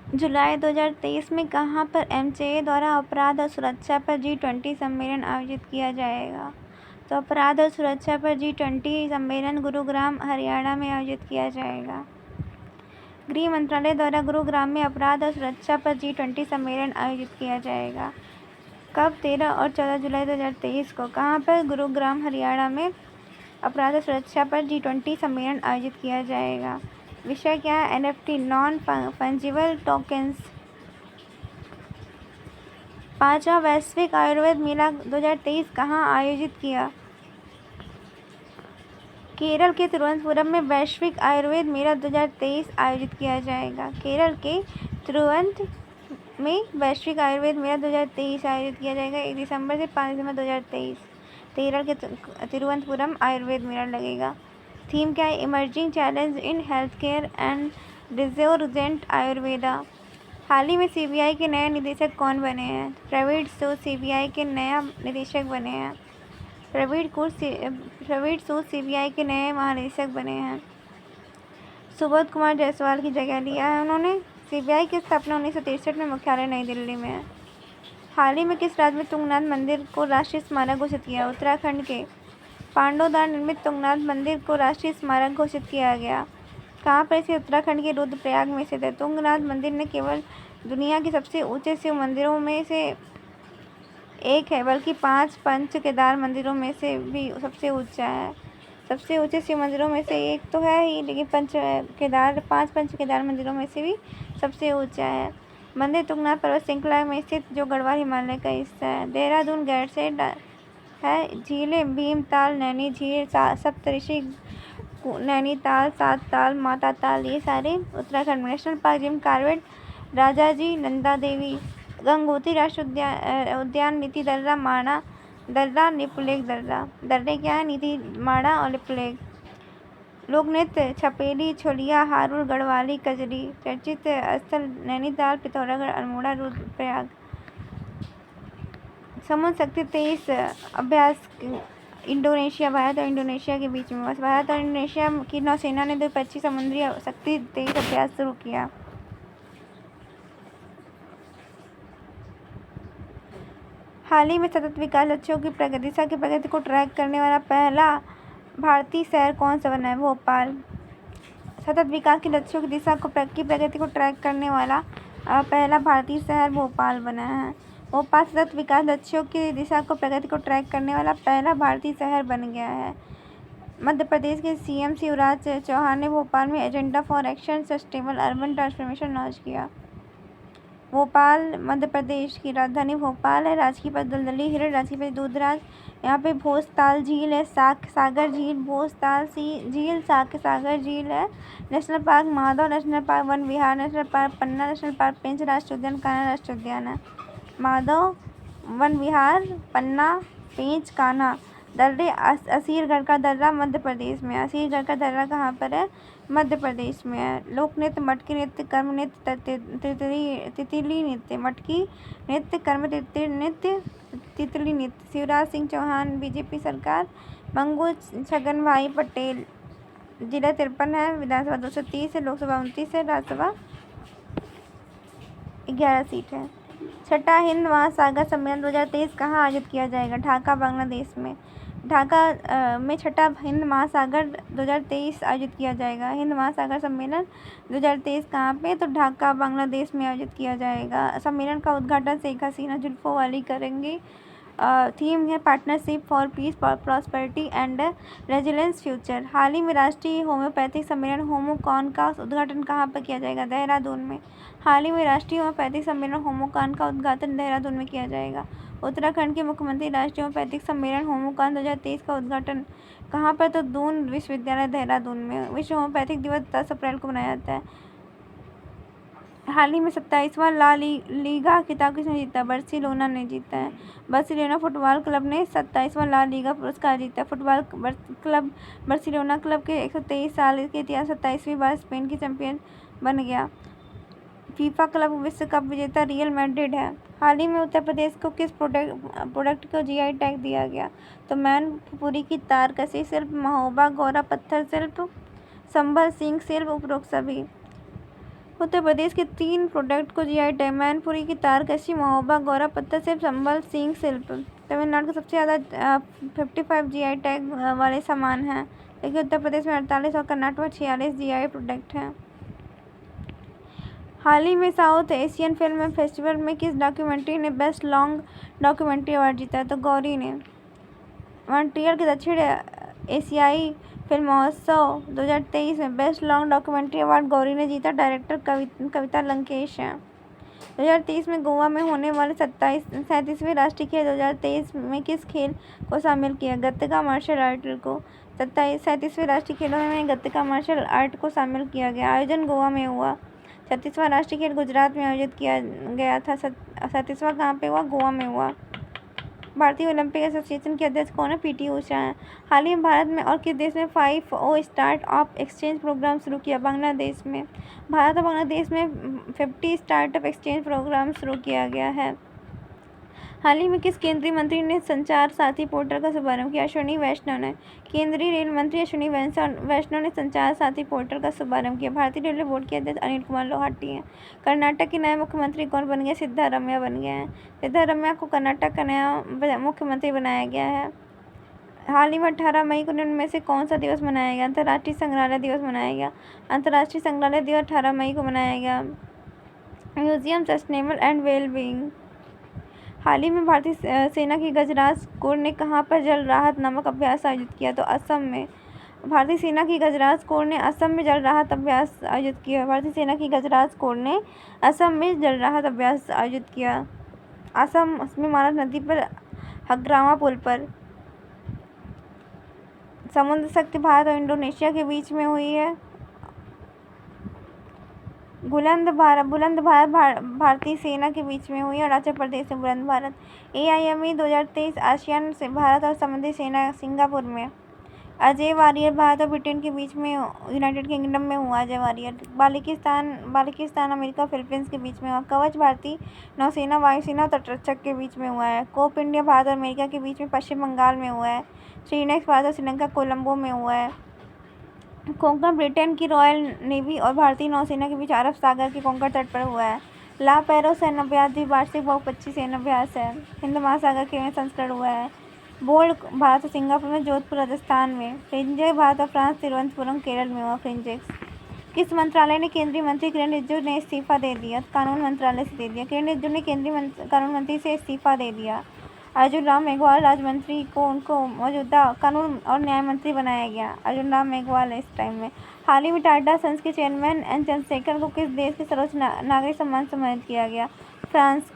जुलाई 2023 में कहाँ पर एमसीए द्वारा अपराध और सुरक्षा पर G20 सम्मेलन आयोजित किया जाएगा? तो अपराध और सुरक्षा पर G20 सम्मेलन गुरुग्राम हरियाणा में आयोजित किया जाएगा। गृह मंत्रालय द्वारा गुरुग्राम में अपराध और सुरक्षा पर G20 सम्मेलन आयोजित किया जाएगा। कब? 13 और 14 जुलाई 2023 को। कहाँ पर? गुरुग्राम हरियाणा में अपराध और सुरक्षा पर G20 सम्मेलन आयोजित किया जाएगा। विषय क्या है? NFT non fungible tokens. 5वां वैश्विक आयुर्वेद मेला 2023 कहाँ आयोजित किया? केरल के तिरुवनंतपुरम में वैश्विक आयुर्वेद मेला 2023 आयोजित किया जाएगा। केरल के तिरुवनंतपुरम में वैश्विक आयुर्वेद मेला 2023 आयोजित किया जाएगा 1 दिसंबर से 5 दिसंबर 2023। केरल के तिरुवनंतपुरम आयुर्वेद मेला लगेगा। थीम क्या है? Emerging challenge in health care and resurgent Ayurveda. हाल ही में सीबीआई के नए निदेशक कौन बने हैं? प्रवीण सूद सीबीआई के नया निदेशक बने हैं। प्रवीण सूद सीबीआई के नए महानिदेशक बने हैं। सुबोध कुमार जायसवाल की जगह लिया है उन्होंने। सीबीआई की स्थापना 1963 में मुख्यालय नई दिल्ली में है। हाल ही में किस राज्य में तुंगनाथ मंदिर को राष्ट्रीय स्मारक घोषित किया? उत्तराखंड के पांडव द्वारा निर्मित तुंगनाथ मंदिर को राष्ट्रीय स्मारक घोषित किया गया। कहाँ पर? इसे उत्तराखंड के रुद्रप्रयाग में स्थित है। तुंगनाथ मंदिर न केवल दुनिया के सबसे ऊंचे शिव मंदिरों में से एक है, बल्कि 5 पंच केदार मंदिरों में से भी सबसे ऊंचा है। सबसे ऊंचे शिव मंदिरों में से एक तो है ही, लेकिन 5 पंच केदार मंदिरों में से भी सबसे ऊंचा है। मंदिर तुंगनाथ पर्वत श्रृंखला में स्थित जो गढ़वाल हिमालय का हिस्सा है। देहरादून गैरसैंण है। झीलें भीमताल, नैनी झील, सप्तऋषि, नैनीताल, सात ताल, माता ताल, ये सारे उत्तराखंड में। National park Jim Corbett, Rajaji, Nanda Devi, Gangotri राष्ट्रीय उद्यान, नीति दर्रा, माणा दर्रा, लिपुलेख दर्रा। दर्रे क्या है? नीति, माणा और लिपुलेख। लोक नृत्य छपेली, छोलिया, हारुल, गढ़वाली, कजरी। चर्चित स्थल नैनीताल, पिथौरागढ़, अल्मोड़ा, रुद्रप्रयाग। समुद्र शक्ति 23 अभ्यास इंडोनेशिया, भारत और इंडोनेशिया के बीच में। भारत और इंडोनेशिया की नौसेना ने द्विपक्षीय समुद्री शक्ति 23 अभ्यास शुरू किया। हाल ही में सतत विकास लक्ष्यों की प्रगति को ट्रैक करने वाला पहला भारतीय शहर कौन सा बना है? भोपाल। सतत विकास के लक्ष्यों की प्रगति को ट्रैक करने वाला पहला भारतीय शहर भोपाल बना है। भोपाल सतत विकास लक्ष्यों की प्रगति को ट्रैक करने वाला पहला भारतीय शहर बन गया है। मध्य प्रदेश के सीएम शिवराज चौहान ने भोपाल में agenda for action sustainable urban transformation launch किया। भोपाल मध्य प्रदेश की राजधानी भोपाल है। राजकीय पशु दलदली हिरण, राजकीय पशु दूधराज। यहाँ पे भोजताल झील है, सागर झील, भोजताल झील, सागर झील है। National park Madhav national park, Van Vihar national park, Panna national park, Pench राष्ट्रीय उद्यान, कान्हा राष्ट्रीय उद्यान है। माधव वन विहार, पन्ना, पेंच, कान्हा। दर्रे असीरगढ़ का दर्रा मध्य प्रदेश में। असीरगढ़ का दर्रा कहाँ पर है? मध्य प्रदेश में है। लोक नृत्य मटकी नृत्य, कर्म नृत्य, तितली नृत्य। मटकी नृत्य, कर्म नृत्य, तितली नृत्य। शिवराज सिंह चौहान, बीजेपी सरकार। मंगू छगन भाई पटेल। जिला 53 है, विधानसभा 230 है, लोकसभा 29 है, राज्यसभा 11 सीट है। छठा हिंद महासागर सम्मेलन 2023 कहाँ आयोजित किया जाएगा? ढाका, बांग्लादेश में। ढाका में छठा हिंद महासागर 2023 आयोजित किया जाएगा। हिंद महासागर सम्मेलन 2023 कहाँ पे? तो ढाका, बांग्लादेश में आयोजित किया जाएगा। सम्मेलन का उद्घाटन शेख हसीना जुल्फों वाली करेंगी। थीम है partnership for peace, prosperity and resilience future. हाल ही में राष्ट्रीय होम्योपैथिक सम्मेलन होमोकॉन का उद्घाटन कहाँ पर किया जाएगा? देहरादून में। हाल ही में राष्ट्रीय होम्योपैथिक सम्मेलन होमोकॉन का उद्घाटन देहरादून में किया जाएगा। उत्तराखंड के मुख्यमंत्री राष्ट्रीय होम्योपैथिक सम्मेलन होमोकॉन 2023 का उद्घाटन कहाँ पर? तो दून विश्वविद्यालय देहरादून में। विश्व होम्योपैथिक दिवस 10 अप्रैल को मनाया जाता है। हाल ही में 27वां ला लीगा खिताब किसने जीता? बार्सिलोना ने जीता है। बार्सिलोना फुटबॉल क्लब ने 27वां ला लीगा पुरस्कार जीता। फुटबॉल क्लब बार्सिलोना क्लब के 123 साल के इतिहास 27वीं बार स्पेन की चैंपियन बन गया। फीफा क्लब विश्व कप विजेता रियल मैड्रिड है। हाल ही में उत्तर प्रदेश को किस प्रोडक्ट को जीआई टैग दिया गया? तो मैनपुरी की तारकशी शिल्प, महोबा गौरा पत्थर शिल्प, संभल सिंह शिल्प, उपरोक्त सभी। उत्तर प्रदेश के 3 प्रोडक्ट को जीआई टैग। मैनपुरी की तारकशी, महोबा, गौरा पत्थर से संबल सिंह शिल्प। तमिलनाडु का सबसे ज़्यादा 55 जीआई टैग वाले सामान हैं, लेकिन उत्तर प्रदेश में 48 और कर्नाटक में 46 जीआई प्रोडक्ट हैं। हाल ही में साउथ एशियन फिल्म फेस्टिवल में किस डॉक्यूमेंट्री ने बेस्ट लॉन्ग डॉक्यूमेंट्री अवार्ड जीता? तो गौरी ने। मॉन्ट्रियल के दक्षिण एशियाई फिल्म महोत्सव 2023 में best long documentary award Gauri ने जीता। डायरेक्टर कविता लंकेश हैं। 2023 में गोवा में होने वाले 37वें राष्ट्रीय खेल 2023 में किस खेल को शामिल किया? गत्का मार्शल आर्ट को। 37वें राष्ट्रीय खेलों में गत्का मार्शल आर्ट को शामिल किया गया। आयोजन गोवा में हुआ। 36वां राष्ट्रीय खेल गुजरात में आयोजित किया गया था। 37वां कहाँ पे हुआ? गोवा में हुआ। भारतीय ओलंपिक एसोसिएशन के अध्यक्ष कौन है? पीटी उषा हैं। हाल ही में भारत में और किस देश में 5O स्टार्टअप एक्सचेंज प्रोग्राम शुरू किया? बांग्लादेश में। भारत और बांग्लादेश में 50 स्टार्टअप एक्सचेंज प्रोग्राम शुरू किया गया है। हाल ही में किस केंद्रीय मंत्री ने संचार साथी पोर्टल का शुभारंभ किया? अश्विनी वैष्णव ने। केंद्रीय रेल मंत्री अश्विनी वैष्णव ने संचार साथी पोर्टल का शुभारंभ किया। भारतीय रेलवे बोर्ड के अध्यक्ष अनिल कुमार लोहाटी हैं। कर्नाटक के नए मुख्यमंत्री कौन बन गए? सिद्धारमैया बन गए हैं। सिद्धारमैया को कर्नाटक का नया मुख्यमंत्री बनाया गया है। हाल ही में 18 मई को निम्न में से कौन सा दिवस मनाया गया? अंतर्राष्ट्रीय संग्रहालय दिवस मनाया गया। अंतर्राष्ट्रीय संग्रहालय दिवस 18 मई को मनाया गया। Museum sustainable and wellbeing. हाल ही में भारतीय सेना की गजराज कोर ने कहाँ पर जल राहत नामक अभ्यास आयोजित किया? तो असम में। भारतीय सेना की गजराज कोर ने असम में जल राहत अभ्यास आयोजित किया। भारतीय सेना की गजराज कोर ने असम में जल राहत अभ्यास आयोजित किया। असम में मानस नदी पर हग्रामा पुल पर। समुद्र शक्ति भारत और इंडोनेशिया के बीच में हुई है। बुलंद भारत भारतीय सेना के बीच में हुई। अरुणाचल प्रदेश में बुलंद भारत। AIME 2023 आसियान से भारत और समुद्री सेना सिंगापुर में। अजय वारियर भारत और ब्रिटेन के बीच में यूनाइटेड किंगडम में हुआ। Ajay warrior. Baltistan America Philippines के बीच में हुआ। कवच भारतीय नौसेना वायुसेना और तटरक्षक के बीच में हुआ है। कोप इंडिया भारत और अमेरिका के बीच में पश्चिम बंगाल में हुआ है। श्रीनेक्स भारत और श्रीलंका कोलंबो में हुआ है। कोंकण ब्रिटेन की रॉयल नेवी और भारतीय नौसेना के बीच अरब सागर के कोंकण तट पर हुआ है। ला पैरो सैन्याभ्यास द्विवार्षिक बहुपक्षीय सैन्याभ्यास है। हिंद महासागर के में संस्करण हुआ है। बोल्ड भारत और सिंगापुर में, जोधपुर राजस्थान में। फ्रिंजेक्स भारत और फ्रांस तिरुवनंतपुरम केरल में हुआ। फ्रिंजेक्स किस मंत्रालय ने केंद्रीय मंत्री किरण रिजिजू ने इस्तीफा दे दिया? कानून मंत्रालय से दे दिया। किरण रिजिजू ने केंद्रीय कानून मंत्री से इस्तीफा दे दिया। अर्जुन राम मेघवाल राज्य मंत्री को उनको मौजूदा कानून और न्याय मंत्री बनाया गया। अर्जुन राम मेघवाल इस टाइम में। हाल ही में टाटा सन्स के चेयरमैन एन चंद्रशेखर को किस देश के सर्वोच्च नागरिक सम्मान से सम्मानित किया गया? France.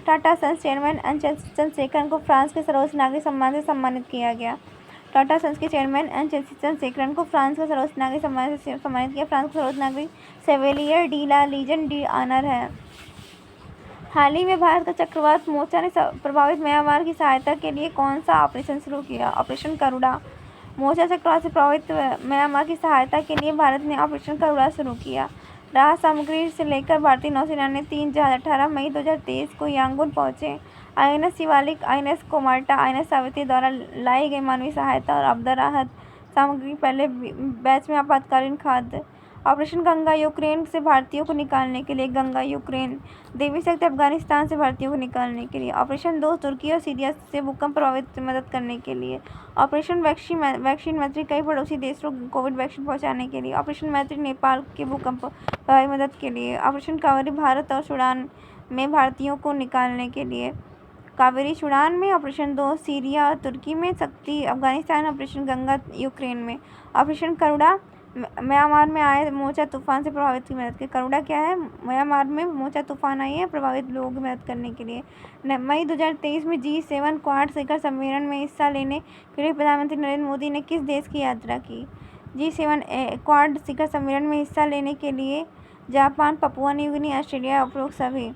Tata sons chairman N Chandrashekhar को फ्रांस के सर्वोच्च नागरिक सम्मान से सम्मानित किया गया। टाटा सन्स के चेयरमैन एन चंद्रशेखर को फ्रांस का सर्वोच्च नागरिक सम्मान से सम्मानित किया। फ्रांस का सर्वोच्च नागरिक सेवेलियर डी ला लीजन डी ऑनर है। हाल ही में भारत का चक्रवात मोर्चा ने प्रभावित म्यांमार की सहायता के लिए कौन सा ऑपरेशन शुरू किया? ऑपरेशन करुणा। मोर्चा चक्रवात से प्रभावित म्यांमार की सहायता के लिए भारत ने ऑपरेशन करुणा शुरू किया। राहत सामग्री से लेकर भारतीय नौसेना ने 3 जहाज 18 मई 2023 को यांगून पहुंचे। INS Shivalik, INS कोमाटा, INS Savitri द्वारा लाई गई मानवीय सहायता और आपदा राहत सामग्री पहले बैच में आपातकालीन खाद्य। ऑपरेशन गंगा यूक्रेन से भारतीयों को निकालने के लिए। गंगा यूक्रेन। देवी शक्ति अफगानिस्तान से भारतीयों को निकालने के लिए। ऑपरेशन 2 तुर्की और सीरिया से भूकंप प्रभावित मदद करने के लिए। ऑपरेशन वैक्सीन मैत्री कई पड़ोसी देशों को कोविड वैक्सीन पहुंचाने के लिए। ऑपरेशन मैत्री नेपाल के भूकंप प्रभावित मदद के लिए। ऑपरेशन कावेरी भारत और सूडान में भारतीयों को निकालने के लिए। कावेरी सूडान में। ऑपरेशन 2 सीरिया और तुर्की में। शक्ति अफगानिस्तान। ऑपरेशन गंगा यूक्रेन में। ऑपरेशन करुणा म्यांमार में आए मोर्चा तूफान से प्रभावित की मदद के। करुणा क्या है? म्यांमार में मोर्चा तूफान आई है प्रभावित लोगों की मदद करने के लिए। मई 2023 में G7 क्वाड शिखर सम्मेलन में हिस्सा लेने के लिए प्रधानमंत्री नरेंद्र मोदी ने किस देश की यात्रा की? G7 क्वाड शिखर सम्मेलन में हिस्सा लेने के लिए Japan, Papua New Guinea, Australia उपरोक्त सभी।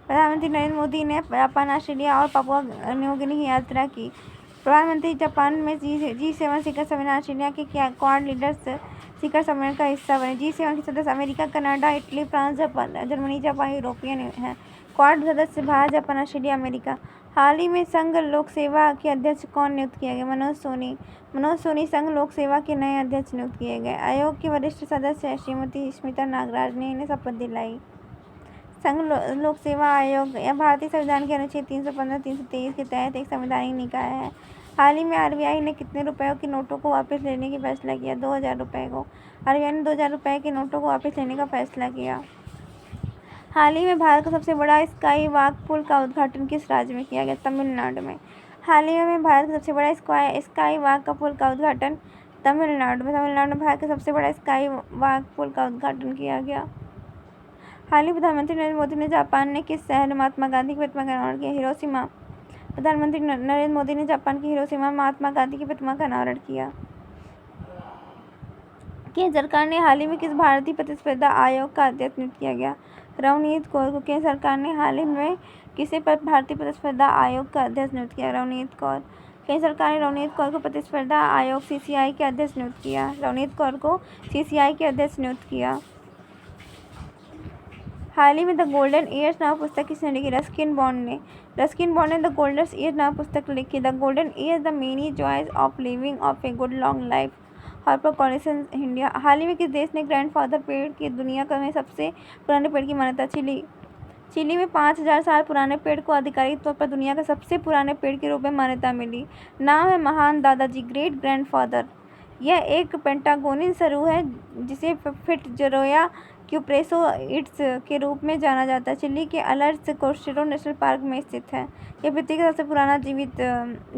प्रधानमंत्री नरेंद्र मोदी ने जापान, ऑस्ट्रेलिया और पपुआ न्यू गिनी की यात्रा की। प्रधानमंत्री जापान में G7 शिखर सम्मेलन ऑस्ट्रेलिया के क्वाड लीडर्स शिखर सम्मेलन का हिस्सा बने। G7 के सदस्य America, Canada, Italy, France, Germany, Japan European हैं। क्वाड सदस्य भारत, जापान, ऑस्ट्रेलिया, अमेरिका। हाल ही में संघ लोक सेवा के अध्यक्ष कौन नियुक्त किया गया? मनोज सोनी संघ लोक सेवा के नए अध्यक्ष नियुक्त किए गए। आयोग की वरिष्ठ सदस्य श्रीमती स्मिता नागराज ने इन्हें शपथ दिलाई। संघ लोक सेवा आयोग या भारतीय संविधान के अनुच्छेद 315, 323 के तहत एक संवैधानिक निकाय है। हाल ही में आरबीआई ने कितने रुपयों के नोटों को वापस लेने की फैसला किया? 2000 रुपये को। आरबीआई ने 2000 रुपये के नोटों को वापस लेने का फैसला किया। हाल ही में भारत का सबसे बड़ा स्काई वॉक पुल का उद्घाटन किस राज्य में किया गया? तमिलनाडु में। हाल ही में भारत का सबसे बड़ा स्काई वॉक का पुल का उद्घाटन तमिलनाडु में भारत का सबसे बड़ा स्काई वॉक पुल का उद्घाटन किया गया। हाल ही प्रधानमंत्री नरेंद्र मोदी ने जापान ने किस शहर महात्मा गांधी की प्रतिमा का अनावरण किया? हिरोशिमा। प्रधानमंत्री नरेंद्र मोदी ने जापान की हिरोशिमा महात्मा गांधी की प्रतिमा का अनावरण किया। केंद्र सरकार ने हाल ही में किस भारतीय प्रतिस्पर्धा आयोग का अध्यक्ष नियुक्त किया गया? रवनीत कौर को। केंद्र सरकार ने हाल ही में किसे भारतीय प्रतिस्पर्धा आयोग का अध्यक्ष नियुक्त किया? रवनीत कौर। केंद्र सरकार ने रवनीत कौर को प्रतिस्पर्धा आयोग सीसीआई के अध्यक्ष नियुक्त किया। रवनीत कौर को सीसीआई के अध्यक्ष नियुक्त किया। हाल ही में द गोल्डन ईयर्स नामक पुस्तक किसने लिखी? रस्किन बॉन्ड ने द गोल्डन ईयर्स नामक पुस्तक लिखी। The golden years the many joys of living of a good long life, Harper Collins India. हाल ही में किस देश ने ग्रैंडफादर पेड़ की दुनिया में सबसे पुराने पेड़ की मान्यता? चिली में 5000 साल पुराने पेड़ को आधिकारिक तौर पर दुनिया के सबसे पुराने पेड़ के रूप में मान्यता मिली। नाम है महान दादाजी, ग्रेट ग्रैंडफादर। यह एक पेंटागोनियन सरू है जिसे फिट्जरोया क्यूप्रेसो इट्स के रूप में जाना जाता है। चिली के अलर्स कोस्टेरो नेशनल पार्क में स्थित है। यह पृथ्वी का सबसे पुराना जीवित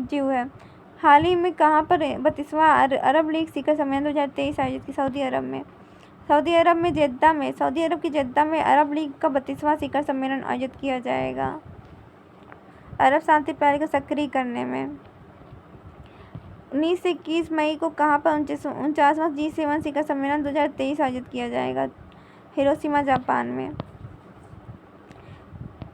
जीव है। हाल ही में कहाँ पर 32वां अरब लीग शिखर सम्मेलन 2023 आयोजित की? सऊदी अरब की जेद्दा में अरब लीग का 32वां शिखर सम्मेलन आयोजित किया जाएगा। अरब शांति प्रणाली को सक्रिय करने में 19 से 21 मई को कहाँ पर 49वां G7 शिखर सम्मेलन 2023 आयोजित किया जाएगा? हिरोशिमा जापान में।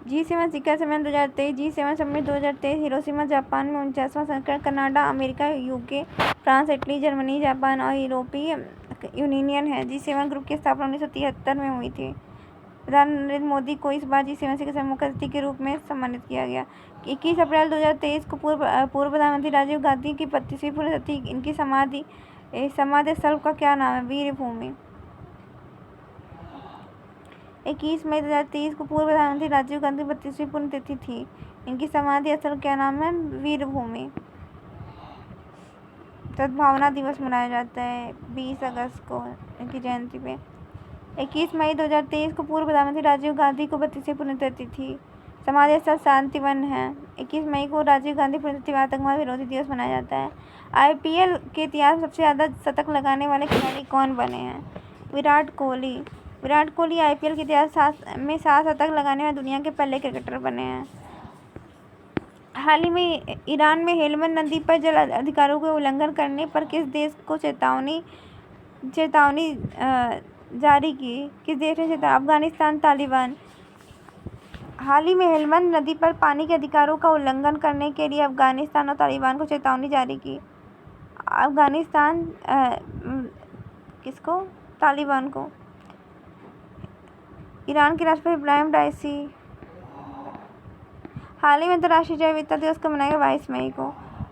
G7 शिखर सम्मेलन 2023 G7 समिट 2023 हिरोशिमा जापान में 49वां संस्करण। Canada, America, UK, France, Italy, Germany, Japan और यूरोपीय यूनियन है। G7 ग्रुप की स्थापना 1973 में हुई थी। प्रधानमंत्री नरेंद्र मोदी को इस बार G7 शिखर सम्मेलन मुख्य अतिथि के रूप में सम्मानित किया गया। 21 अप्रैल 2023 को पूर्व प्रधानमंत्री राजीव गांधी की 35वीं पुण्यतिथि। इनकी समाधि स्थल का क्या नाम है? वीर भूमि। 21 मई 2023 को पूर्व प्रधानमंत्री राजीव गांधी की 32वीं पुण्यतिथि थी। इनकी समाधि स्थल क्या नाम है? वीर भूमि। सद्भावना दिवस मनाया जाता है 20 अगस्त को इनकी जयंती पे। 21 मई 2023 को पूर्व प्रधानमंत्री राजीव गांधी को 32वीं पुण्यतिथि थी। समाधि स्थल शांतिवन है। 21 मई को राजीव गांधी पुण्यतिथि आतंकवाद विरोधी दिवस मनाया जाता है। आईपीएल के इतिहास में सबसे ज़्यादा शतक लगाने वाले खिलाड़ी कौन बने हैं? विराट कोहली आईपीएल के इतिहास में 7 शतक लगाने वाले दुनिया के पहले क्रिकेटर बने हैं। हाल ही में ईरान में हेलमंद नदी पर जल अधिकारों के उल्लंघन करने पर किस देश को चेतावनी जारी की? किस देश ने चेतावनी? अफगानिस्तान, तालिबान। हाल ही में हेलमंद नदी पर पानी के अधिकारों का उल्लंघन करने के लिए अफगानिस्तान और तालिबान को चेतावनी जारी की। अफगानिस्तान किसको? तालिबान को। ईरान के राष्ट्रपति इब्राहिम राइसी। हाल ही में अंतर्राष्ट्रीय जैव विविधता दिवस को मनाया गया 22 मई को।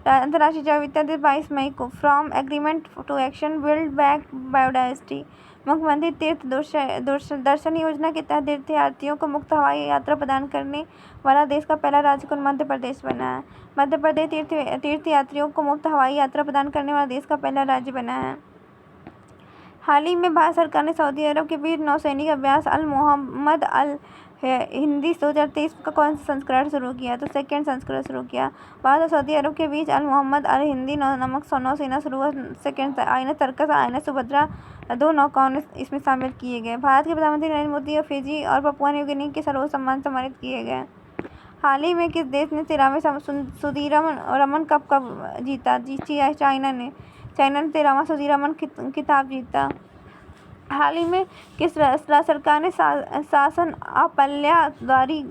अंतर्राष्ट्रीय जैव विविधता दिवस 22 मई को। From agreement to action, build back biodiversity. मुख्यमंत्री तीर्थ दर्शन योजना के तहत तीर्थयात्रियों को मुफ्त हवाई यात्रा प्रदान करने वाला देश का पहला राज्य कौन? मध्य प्रदेश बना है। मध्य प्रदेश तीर्थयात्रियों को मुफ्त हवाई यात्रा प्रदान करने वाला देश का पहला राज्य बना है। हाल ही में भारत सरकार ने सऊदी अरब के वीर नौसैनिक अभ्यास अल मोहम्मद अल हिंदी 2023 का कौन सा संस्करण शुरू किया? तो सेकेंड संस्करण शुरू किया। भारत और सऊदी अरब के बीच अल मोहम्मद अल हिंदी नामक नौसेना शुरू हुआ। Second INS Tarkash INS Subhadra 2 नौकाओं इसमें शामिल किए गए। भारत के प्रधानमंत्री नरेंद्र मोदी और फिजी और पपुआ न्यू गिनी के सर्वोच्च सम्मान सम्मानित किए गए। हाल ही में किस देश ने 13वें सुदीरमन कप जीता? चाइना ने 13वां सुदीरमन खिताब जीता। हाल ही में किस सरकार ने शासन अपाल्यादारी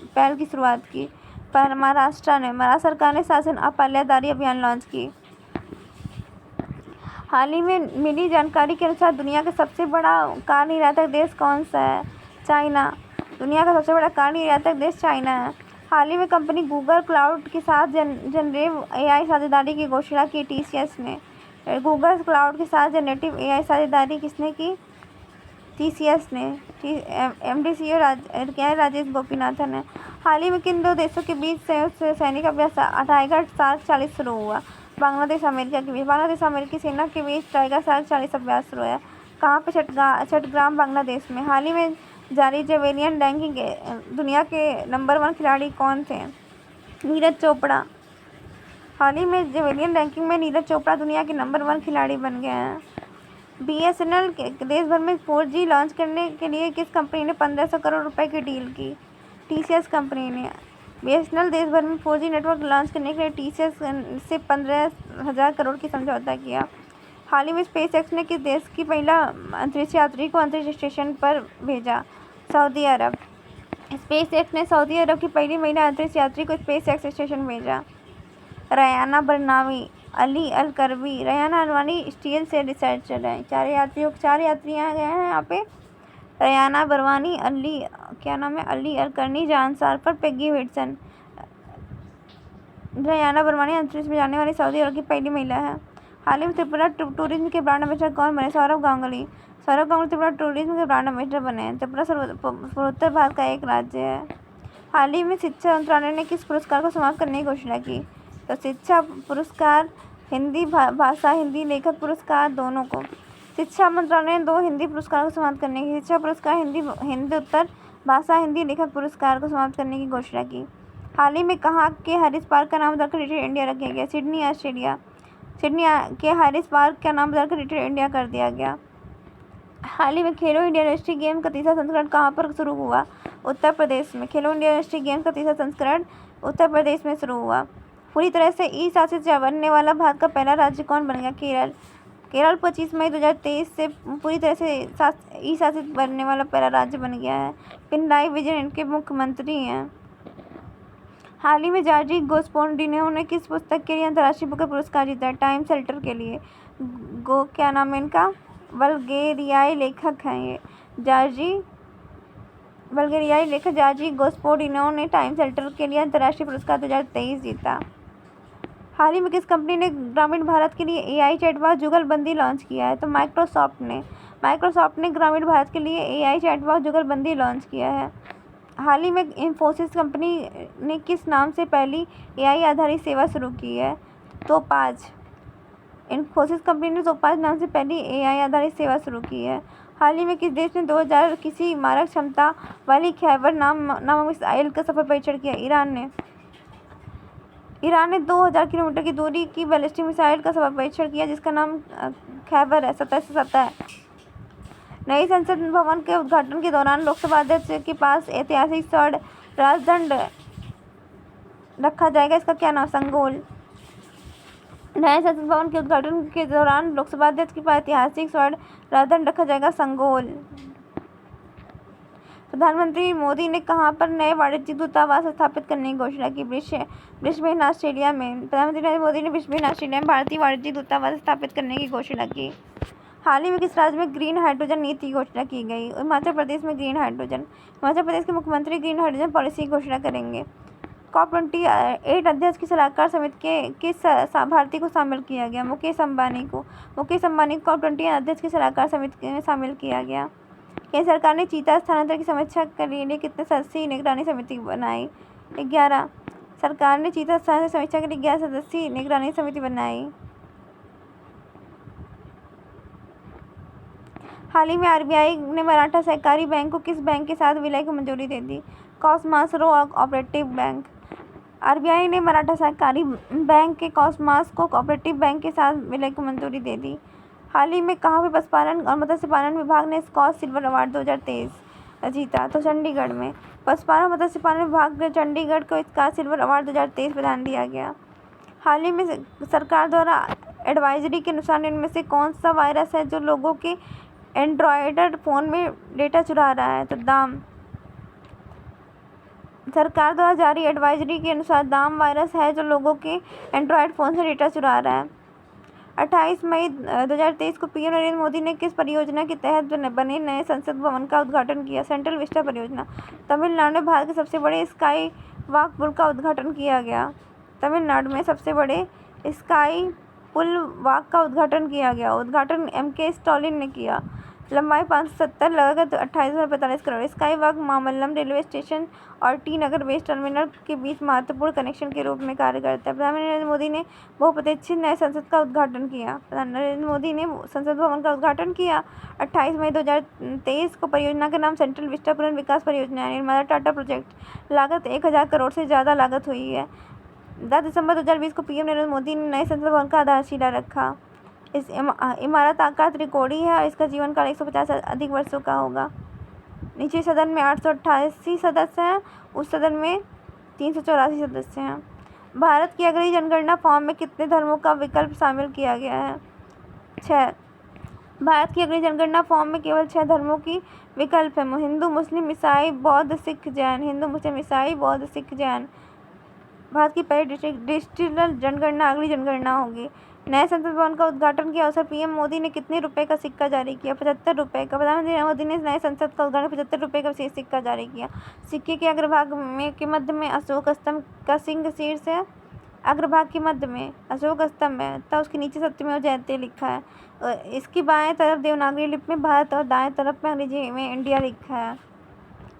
पहल की शुरुआत की? महाराष्ट्र सरकार ने शासन अपाल्यादारी अभियान लॉन्च की। हाल ही में मिली जानकारी के अनुसार दुनिया का सबसे बड़ा कार निर्यातक देश कौन सा है? चाइना। दुनिया का सबसे बड़ा कार निर्यातक देश चाइना है। हाल ही में कंपनी गूगल क्लाउड के साथ जनरेटिव एआई साझेदारी की घोषणा की टीसीएस ने। गूगल क्लाउड के साथ जनरेटिव एआई साझेदारी किसने की? टीसीएस ने। एमडी सीईओ राजेश गोपीनाथन है। हाल ही में किन दो देशों के बीच संयुक्त सैनिक अभ्यास टाइगर शार्क 40 शुरू हुआ? बांग्लादेश अमेरिका के बीच। बांग्लादेश अमेरिकी सेना के बीच टाइगर शार्क 40 अभ्यास शुरू है। कहाँ पे? चट्टग्राम बांग्लादेश में। हाल ही में जारी जेवेलियन रैंकिंग दुनिया के नंबर 1 खिलाड़ी कौन थे? नीरज चोपड़ा। हाल ही में जेवेलियन रैंकिंग में नीरज चोपड़ा दुनिया के नंबर 1 खिलाड़ी बन गए हैं। बीएसएनएल देश भर में 4G लॉन्च करने के लिए किस कंपनी ने 1500 करोड़ रुपए की डील की? टीसीएस कंपनी ने। बीएसएनएल देश भर में 4G नेटवर्क लॉन्च करने के लिए टीसीएस से 15,000 करोड़ की समझौता किया। हाल ही में स्पेसएक्स ने किस देश की पहला अंतरिक्ष यात्री को अंतरिक्ष स्टेशन पर भेजा? सऊदी अरब। स्पेसएक्स ने सऊदी अरब की पहली महिला अंतरिक्ष यात्री को स्पेसएक्स स्टेशन भेजा। रयाना बरनावी, अली अल करबी। रयाना अरवानी स्टील से रिसर्चर है। 4 यात्रियाँ गए हैं यहाँ पे। रयाना बरवानी, अली अल करनी, जॉन सार्फर, पेगी विल्सन। रयाना बरवानी अंतरिक्ष में जाने वाली सऊदी अरब की पहली महिला है। हाल ही में त्रिपुरा टूरिज्म के ब्रांड एम्बेसडर कौन बने? सौरभ गांगुली त्रिपुरा टूरिज्म के ब्रांड एम्बेसडर बने हैं। त्रिपुरा पूर्वोत्तर भारत का एक राज्य है। हाल ही में शिक्षा मंत्रालय ने किस पुरस्कार को समाप्त करने की घोषणा की? तो शिक्षा पुरस्कार, हिंदी भाषा, हिंदी लेखक पुरस्कार, दोनों को। शिक्षा मंत्रालय ने 2 हिंदी पुरस्कारों को समाप्त करने की, शिक्षा पुरस्कार, हिंदी उत्तर भाषा, हिंदी लेखक पुरस्कार को समाप्त करने की घोषणा की। हाल ही में कहाँ के हैरिस पार्क का नाम बदलकर लिटिल इंडिया रखा गया? Sydney, Australia. सिडनी के हैरिस पार्क का नाम बदलकर लिटिल इंडिया कर दिया गया। हाल ही में खेलो इंडिया यूनिवर्सिटी गेम का तीसरा संस्करण कहाँ पर शुरू हुआ? उत्तर प्रदेश में। खेलो इंडिया यूनिवर्सिटी गेम का तीसरा संस्करण उत्तर प्रदेश में शुरू हुआ। पूरी तरह से ई शासित बनने वाला भारत का पहला राज्य कौन बन गया? केरल 25 मई 2023 से पूरी तरह से ई शासित बनने वाला पहला राज्य बन गया है। पिनराई विजयन इनके मुख्यमंत्री हैं। हाल ही में जॉर्जी गोस्पोंडिनो ने किस पुस्तक के लिए अंतर्राष्ट्रीय बुकर पुरस्कार जीता है? टाइम सेल्टर के लिए। क्या नाम है इनका? बल्गेरियाई लेखक हैं ये। बल्गेरियाई लेखक जॉर्जी गोस्पोंडिनो ने टाइम सेल्टर के लिए अंतर्राष्ट्रीय पुरस्कार 2023 जीता। हाल ही में किस कंपनी ने ग्रामीण भारत के लिए एआई चैटबॉट जुगलबंदी लॉन्च किया है? तो माइक्रोसॉफ्ट ने ग्रामीण भारत के लिए एआई चैटबॉट जुगलबंदी लॉन्च किया है। हाल ही में इन्फोसिस कंपनी ने किस नाम से पहली एआई आधारित सेवा शुरू की है? तोपाज। इन्फोसिस कंपनी ने तोपाज नाम से पहली एआई आधारित सेवा शुरू की है। हाल ही में किस देश ने 2000 किसी मारक क्षमता वाली खैबर नामक मिसाइल का सफल परीक्षण किया? ईरान ने 2000 किलोमीटर की दूरी की बैलिस्टिक मिसाइल का सफल परीक्षण किया जिसका नाम खैबर है। 17 है। नई संसद भवन के उद्घाटन के दौरान लोकसभा अध्यक्ष के पास ऐतिहासिक स्वर्ण राजदंड रखा जाएगा, इसका क्या नाम? संगोल। नए संसद भवन के उद्घाटन के दौरान लोकसभा अध्यक्ष के पास ऐतिहासिक स्वर्ण राजदंड रखा जाएगा, संगोल। प्रधानमंत्री मोदी ने कहां पर नए वाणिज्यिक दूतावास स्थापित करने की घोषणा की? ब्रिस्बेन, ऑस्ट्रेलिया में। प्रधानमंत्री नरेंद्र मोदी ने ब्रिस्बेन, ऑस्ट्रेलिया में भारतीय वाणिज्यिक दूतावास स्थापित करने की घोषणा की। हाल ही में किस राज्य में ग्रीन हाइड्रोजन नीति की घोषणा की गई? हिमाचल प्रदेश में ग्रीन हाइड्रोजन। हिमाचल प्रदेश के मुख्यमंत्री ग्रीन हाइड्रोजन पॉलिसी की घोषणा करेंगे। COP28 अध्यक्ष की सलाहकार समिति के किस भारतीय को शामिल किया गया? मुकेश अंबानी को। COP28 अध्यक्ष की सलाहकार समिति में शामिल किया गया। केंद्र सरकार ने चीता स्थानांतरण की समीक्षा के लिए कितने सदस्यीय निगरानी समिति बनाई? 11। सरकार ने चीता स्थानांतरण की समीक्षा के लिए 11 सदस्यीय निगरानी समिति बनाई। हाल ही में आरबीआई ने मराठा सहकारी बैंक को किस बैंक के साथ विलय की मंजूरी दे दी? Cosmos cooperative bank. आरबीआई ने मराठा सहकारी बैंक के कॉसमॉस को कोऑपरेटिव बैंक के साथ विलय की मंजूरी दे दी। हाल ही में कहाँ पे पशुपालन और मत्स्य पालन विभाग ने स्कॉच सिल्वर अवार्ड 2023 जीता? तो चंडीगढ़ में। पशुपालन और मत्स्य पालन विभाग चंडीगढ़ को स्कॉच सिल्वर अवार्ड 2023 प्रदान किया गया। हाल ही में सरकार द्वारा एडवाइजरी के अनुसार इनमें से कौन सा वायरस है जो लोगों के एंड्रॉयड फ़ोन में डेटा चुरा रहा है? तो दाम। सरकार द्वारा जारी एडवाइजरी के अनुसार दाम वायरस है जो लोगों के एंड्रॉयड फ़ोन से डेटा चुरा रहा है। 28 मई 2023 को पीएम नरेंद्र मोदी ने किस परियोजना के तहत बने नए संसद भवन का उद्घाटन किया? सेंट्रल विस्टा परियोजना। तमिलनाडु में भारत के सबसे बड़े स्काई वाक पुल का उद्घाटन किया गया? तमिलनाडु में सबसे बड़े स्काई पुल वाक का उद्घाटन किया गया। उद्घाटन M.K. स्टालिन ने किया। लंबाई 570, लागत 28,045 crore. Sky walk Mambalam railway station और टी नगर बेस टर्मिनल के बीच महत्वपूर्ण कनेक्शन के रूप में कार्य करता है। प्रधानमंत्री नरेंद्र मोदी ने बहुप्रतीक्षित नए संसद का उद्घाटन किया। प्रधानमंत्री नरेंद्र मोदी ने संसद भवन का उद्घाटन किया। 28 मई 2023 को परियोजना का नाम सेंट्रल विस्टा पुनर्विकास परियोजना है। निर्माता टाटा प्रोजेक्ट। लागत 1,000 करोड़ से ज़्यादा लागत हुई है। 10 दिसंबर 2020 को पीएम नरेंद्र मोदी ने नए संसद भवन का आधारशिला रखा। इस इमारत आकार त्रिकोणीय है और इसका जीवन काल 150 से अधिक वर्षों का होगा। नीचे सदन में 888 सदस्य हैं, उस सदन में 384 सदस्य हैं। भारत की अगली जनगणना फॉर्म में कितने धर्मों का विकल्प शामिल किया गया है? 6। भारत की अगली जनगणना फॉर्म में केवल 6 धर्मों की विकल्प है। हिंदू, मुस्लिम, ईसाई, बौद्ध, सिख, जैन। हिंदू, मुस्लिम, ईसाई, बौद्ध, सिख, जैन। भारत की पहली डिजिटल जनगणना अगली जनगणना होगी। नए संसद भवन का उद्घाटन के अवसर पीएम मोदी ने कितने रुपए का सिक्का जारी किया? 75 रुपए का। प्रधानमंत्री मोदी ने नए संसद का उद्घाटन 75 रुपए का विशेष सिक्का जारी किया। सिक्के के अग्रभाग में के मध्य में अशोक स्तंभ का सिंह शीर्ष है। अग्रभाग के मध्य में अशोक स्तंभ है तथा उसके नीचे सत्यमेव जयते लिखा है। इसकी बाएं तरफ देवनागरी लिपि में भारत और दाएं तरफ में अंग्रेजी में इंडिया लिखा है।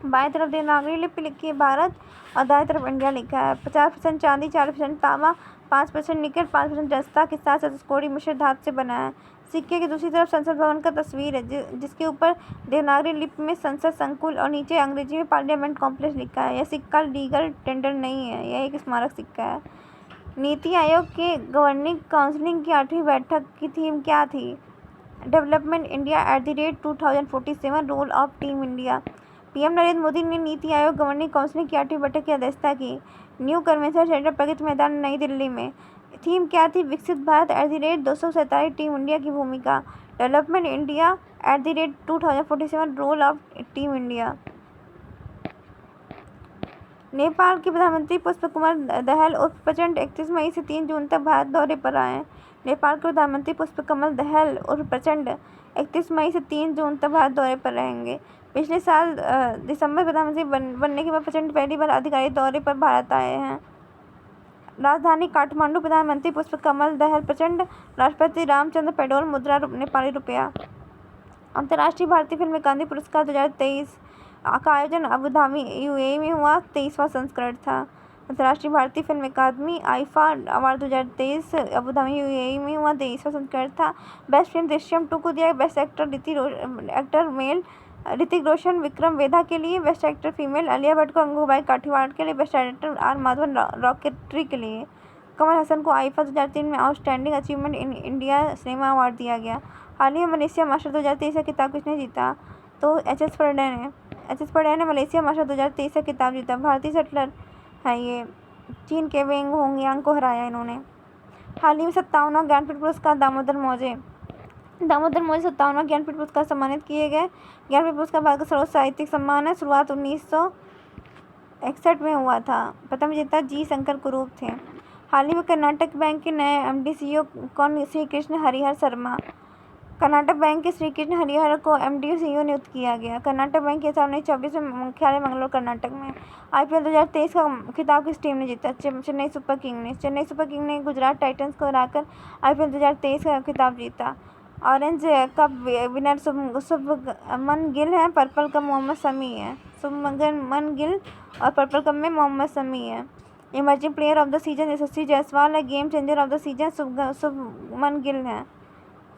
बाएं तरफ देवनागरी लिपि लिखी है भारत और दाएं तरफ इंडिया लिखा है। 50% चांदी, 40% तांबा, 5% निकल, 5% जस्ता के साथ चतुष्कोणीय मिश्र धातु से बना है। सिक्के की दूसरी तरफ संसद भवन का तस्वीर है जिसके ऊपर देवनागरी लिपि में संसद संकुल और नीचे अंग्रेजी में पार्लियामेंट कॉम्प्लेक्स लिखा है। यह सिक्का लीगल टेंडर नहीं है, यह एक स्मारक सिक्का है। नीति आयोग के गवर्निंग काउंसिल की 8वीं बैठक की थीम क्या थी? Development India @2047 role of team India. PM Narendra Modi ने नीति आयोग गवर्निंग काउंसिल की 8वीं बैठक की अध्यक्षता की। New convention centre Pragati Maidan नई दिल्ली में। थीम क्या थी? विकसित भारत @247 टीम इंडिया की भूमिका। Development India @2047 role of team India. Nepal के प्रधानमंत्री पुष्पकमल दहल उर्फ प्रचंड 31 मई से 3 जून तक भारत दौरे पर आए। नेपाल के प्रधानमंत्री पुष्पकमल दहल उर्फ प्रचंड 31 मई से 3 जून तक भारत दौरे पर रहेंगे। पिछले साल दिसंबर प्रधानमंत्री बनने के बाद प्रचंड पहली बार आधिकारिक दौरे पर भारत आए हैं। राजधानी काठमांडू। प्रधानमंत्री पुष्पकमल दहल प्रचंड। राष्ट्रपति रामचंद्र पौडेल। मुद्रा नेपाली रुपया। अंतर्राष्ट्रीय भारतीय फिल्म अकादमी पुरस्कार 2023 का आयोजन अबू धाबी UAE में हुआ। 23वां संस्करण था। अंतर्राष्ट्रीय भारतीय फिल्म अकादमी IIFA award 2023 Abu Dhabi UAE में हुआ। 23वां संस्करण था। बेस्ट फिल्म दृश्यम 2 को दिया। Best actor male Hrithik Roshan Vikram Vedha के लिए। Best actor female Alia Bhatt को गंगूबाई काठियावाड़ के लिए। Best director R Madhavan rocketry के लिए। कमल हसन को आईफा 2003 में outstanding achievement in India cinema award दिया गया। हाल ही में मलेशिया मास्टर 2023 का खिताब किसने जीता? तो HS पढ़े ने मलेशिया मास्टर 2023 का खिताब जीता। भारतीय शटलर है ये। चीन के वेंग होंगयांग को हराया इन्होंने। हाल ही में 57वां ज्ञानपीठ पुरस्कार दामोदर मौजे 57वां ज्ञानपीठ पुरस्कार सम्मानित किए गए। ज्ञानपीठ पुरस्कार भारत का सर्वोच्च साहित्यिक सम्मान है। शुरुआत 1961 में हुआ था। प्रथम विजेता G शंकर कुरूप थे। हाल ही में कर्नाटक बैंक के नए MD CEO कौन? श्री कृष्ण हरिहर शर्मा। कर्नाटक बैंक के श्री कृष्ण हरिहर को MD CEO नियुक्त किया गया। कर्नाटक बैंक के सामने 24 में मुख्यालय मंगलौर कर्नाटक में। IPL 2023 का खिताब किस टीम ने जीता? चेन्नई सुपर किंग ने। चेन्नई सुपर किंग ने गुजरात टाइटंस को हराकर IPL 2023 का खिताब जीता। Orange cup winner Shubman Gill हैं। पर्पल कप मोहम्मद शमी है। शुभमन गिल और पर्पल कप में मोहम्मद शमी है। Emerging player of the season Yashasvi Jaiswal है। Game changer of the season Shubman Gill हैं।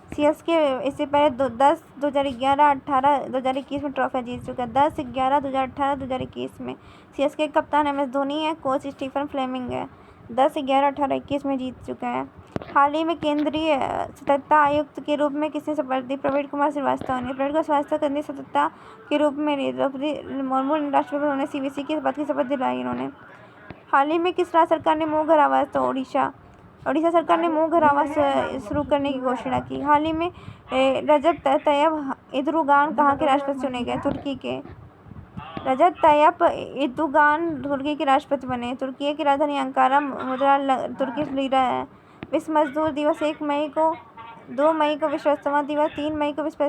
CSK इससे पहले 10, 2011, 18, 2021 में ट्रॉफी जीत चुका है। 10, 11, 2018, 2021 में। CSK का कप्तान MS धोनी है। कोच स्टीफन फ्लेमिंग है। 10, 11, 18, 21 में जीत चुका है। हाल ही में केंद्रीय सतर्कता आयुक्त के रूप में किसने शपथ ली? प्रवीण कुमार श्रीवास्तव ने। प्रवीण कुमार श्रीवास्तव केंद्रीय सतर्कता के रूप में द्रौपदी मुर्मू राष्ट्रपति उन्होंने CBC की शपथ दिलाई इन्होंने। हाल ही में किस राज्य सरकार ने मुँह घर आवास? तो ओडिशा सरकार ने मुँह घर आवास शुरू करने की घोषणा की। हाल ही में रजब तैयब एर्दोगान कहाँ के राष्ट्रपति चुने गए? तुर्की के। रजब तैयब एर्दोगान तुर्की के राष्ट्रपति बने। तुर्की की राजधानी अंकारा मुद्रा तुर्किश लीरा है। विश्व मजदूर दिवस 1 मई को, 2 मई को विश्व अस्थमा दिवस, 3 मई को विश्व